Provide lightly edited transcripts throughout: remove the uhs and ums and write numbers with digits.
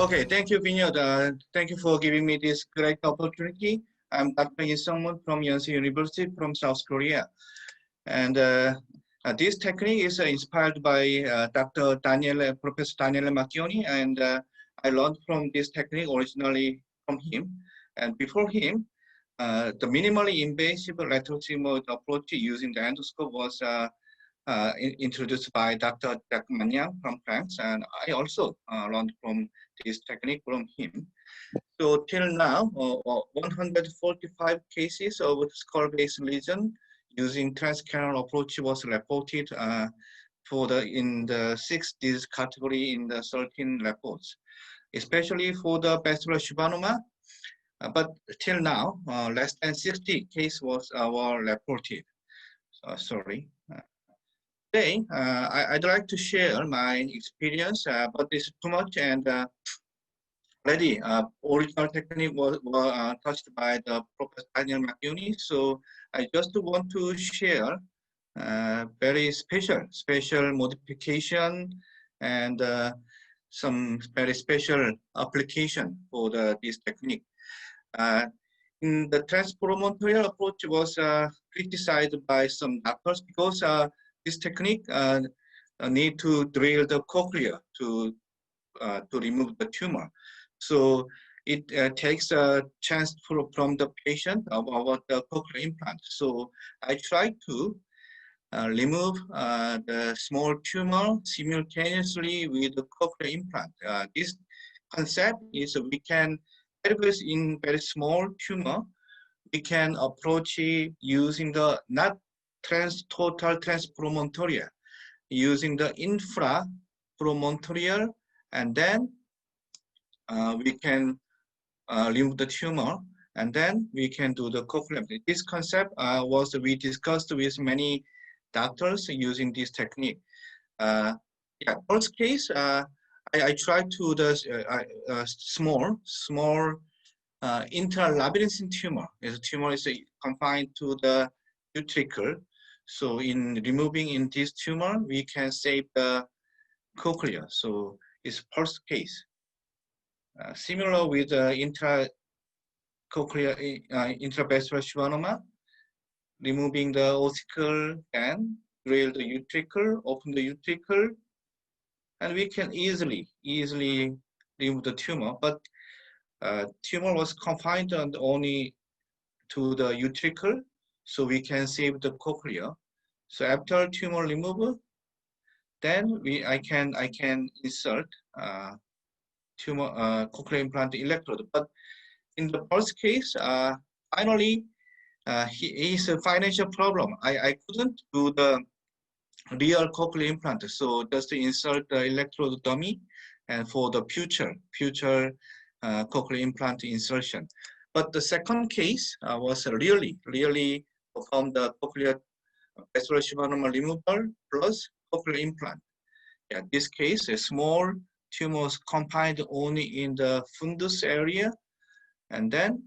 Okay, thank you, Vinod. Thank you for giving me this great opportunity. I'm Dr. Lee Sung-moon from Yonsei University from South Korea. And this technique is inspired by Professor Daniele Macchioni, and I learned from this technique originally from him. And before him, the minimally invasive lateral tumor approach using the endoscope was introduced by Dr. Jack Manyang from France, and I also learned from this technique from him. So till now, 145 cases of skull-based lesion using transcranial approach was reported in the 6 disease category in the 13 reports, especially for the vestibular Schwannoma. But till now, less than 60 cases were reported. Sorry. Today, I'd like to share my experience about this too much, and already original technique was touched by the Professor Daniel Macchioni. So I just want to share very special modification and some very special application for this technique. In the transpromontorial approach was criticized by some doctors because this technique need to drill the cochlea to remove the tumor. So it takes a chance from the patient about the cochlear implant. So I try to remove the small tumor simultaneously with the cochlear implant. This concept is we can, in very small tumor, we can approach it using the not total transpromontorial, using the infrapromontorial, and then we can remove the tumor, and then we can do the cochlear. This concept we discussed with many doctors using this technique. Yeah, first case, I tried to the small intralabyrinthine tumor. The tumor is confined to the utricle. So in removing in this tumor, we can save the cochlea. So it's first case. Similar with intravascular schwannoma, removing the ossicle and drill the utricle, open the utricle, and we can easily remove the tumor. But tumor was confined only to the utricle, so we can save the cochlea. So after tumor removal, then I can insert cochlear implant electrode. But in the first case, finally, is a financial problem. I couldn't do the real cochlear implant, so just to insert the electrode dummy and for the future cochlear implant insertion. But the second case was really from the cochlear vestibular schwannoma removal plus cochlear implant. Yeah, this case, a small tumors confined only in the fundus area, and then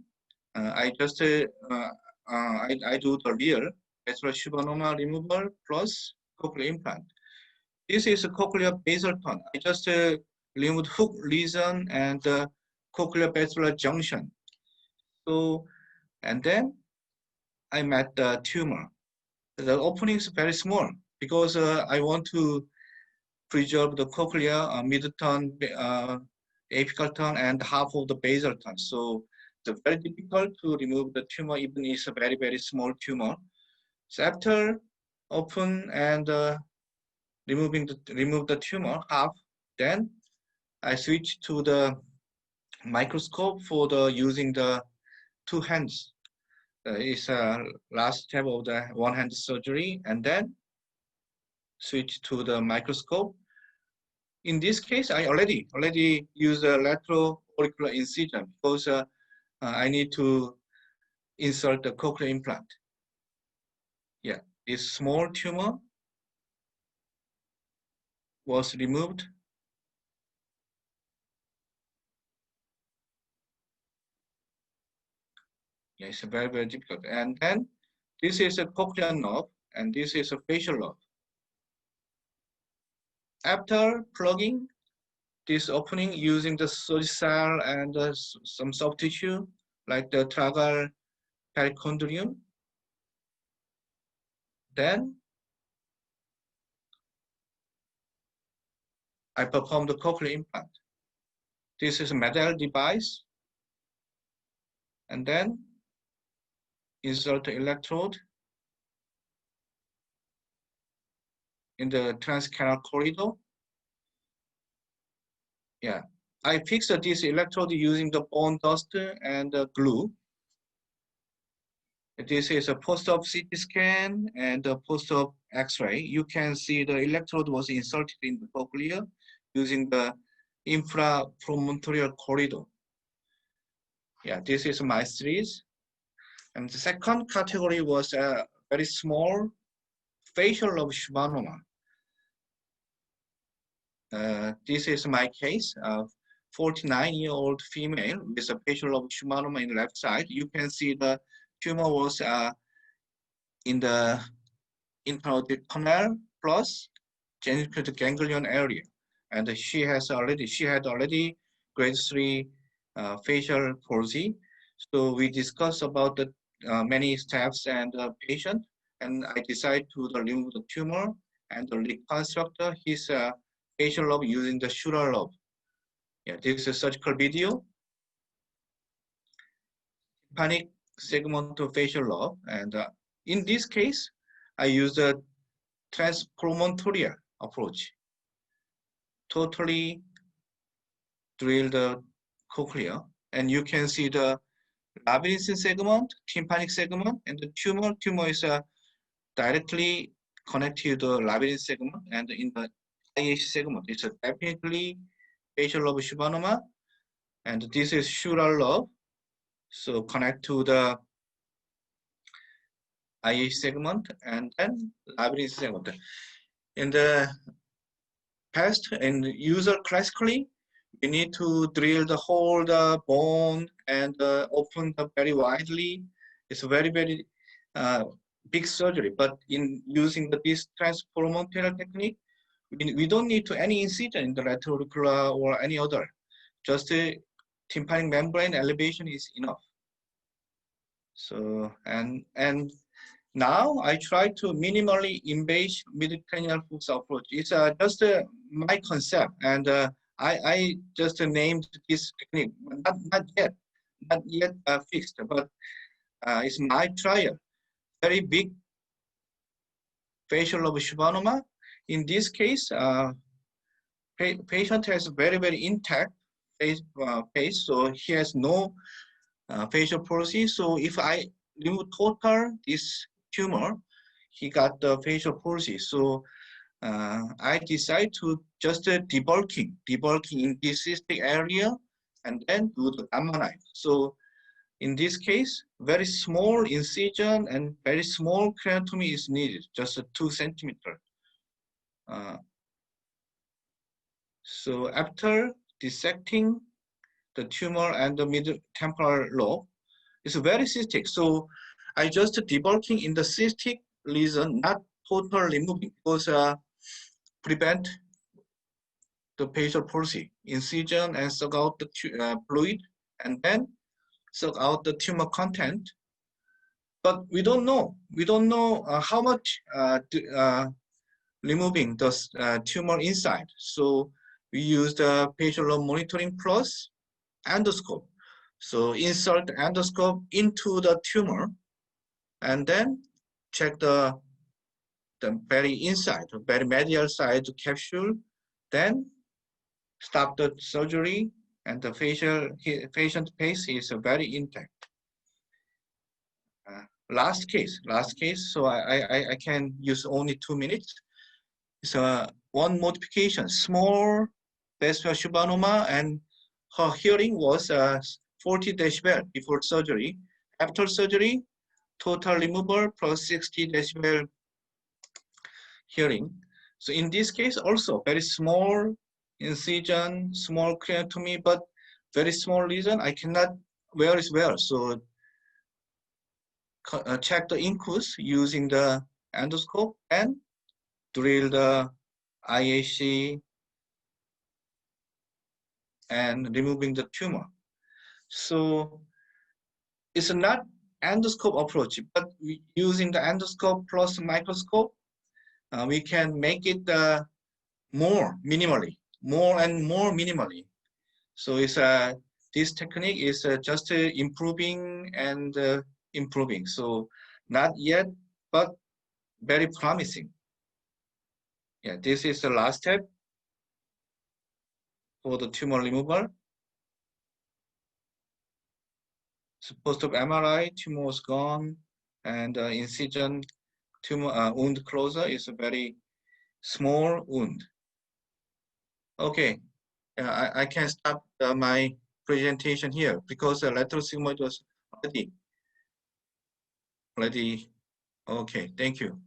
I just I do the real vestibular schwannoma removal plus cochlear implant. This is a cochlear basal tone. I just removed hook lesion and cochlear vestibular junction. So, and then I met the tumor. The opening is very small because I want to preserve the cochlear mid-tone, apical tone, and half of the basal tone. So it's very difficult to remove the tumor, even if it's a very small tumor. So after open and remove the tumor half, then I switch to the microscope for using the two hands. It's a last step of the one-hand surgery, and then switch to the microscope. In this case, I already use a lateral auricular incision because I need to insert the cochlear implant. Yeah, this small tumor was removed. Yeah, it's very difficult. And then this is a cochlear knob, and this is a facial knob. After plugging this opening using the surgical and some soft tissue like the tragal perichondrium. Then I perform the cochlear implant. This is a metal device, and then insert the electrode in the transcanal corridor. Yeah, I fixed this electrode using the bone dust and glue. This is a post-op CT scan and a post-op X-ray. You can see the electrode was inserted in the cochlea using the infrapromontorial corridor. Yeah, this is my series. And the second category was a very small facial lobe Schwannoma. This is my case of 49-year-old female with a facial lobe Schwannoma in the left side. You can see the tumor was in the intraocular canal plus genital ganglion area, and she had already grade 3 facial palsy. So we discussed about the many steps and patient, and I decided to remove the tumor and reconstruct his facial lobe using the Schüler lobe. Yeah, this is a surgical video. Tympanic segmentofacial lobe, and in this case, I used a transpromontorial approach. Totally drill the cochlea, and you can see the labyrinthine segment, tympanic segment, and the tumor. Tumor is directly connected to the labyrinth segment, and in the IH segment, it's definitely facial lobe Schwannoma, and this is Schüler lobe. So connect to the IH segment and then labyrinth segment. In the past and user classically, we need to drill the whole the bone and open the very widely. It's a very big surgery. But in using this transpromontorial technique, we don't need to any incision in the retroauricular or any other. Just a tympanic membrane elevation is enough. So and now I try to minimally invasive midcranial force approach. It's just my concept, and I just named this technique, not yet fixed, but it's my trial. Very big facial lobe Schwannoma. In this case, patient has very intact face, so he has no facial palsy. So if I remove total this tumor, he got the facial palsy. So I decide to just debulking in this cystic area and then do the gamma knife. So in this case, very small incision and very small craniotomy is needed, just 2 centimeters. So after dissecting the tumor and the middle temporal lobe, it's very cystic. So I just debulking in the cystic lesion, not total removing, because prevent the facial palsy. Incision and suck out the fluid, and then suck out the tumor content. But we don't know. We don't know how much removing the tumor inside. So we use the facial lobe monitoring plus endoscope. So insert endoscope into the tumor and then check the very inside, the very medial side capsule, then stop the surgery, and the patient face is very intact. Last case, so I can use only 2 minutes. So one modification, small vestibular Schwannoma, and her hearing was 40 decibel before surgery. After surgery, total removal plus 60 decibel hearing. So in this case also very small incision, small craniotomy, but very small lesion. I cannot where is where. So check the incus using the endoscope and drill the IAC and removing the tumor. So it's not endoscope approach, but using the endoscope plus microscope, we can make it more and more minimally. So it's this technique is just improving and improving. So not yet, but very promising. Yeah, this is the last step for the tumor removal. So post op MRI, tumor is gone, and incision tumor wound closure is a very small wound. Okay, I can stop my presentation here because the lateral sigmoid was already. Okay, thank you.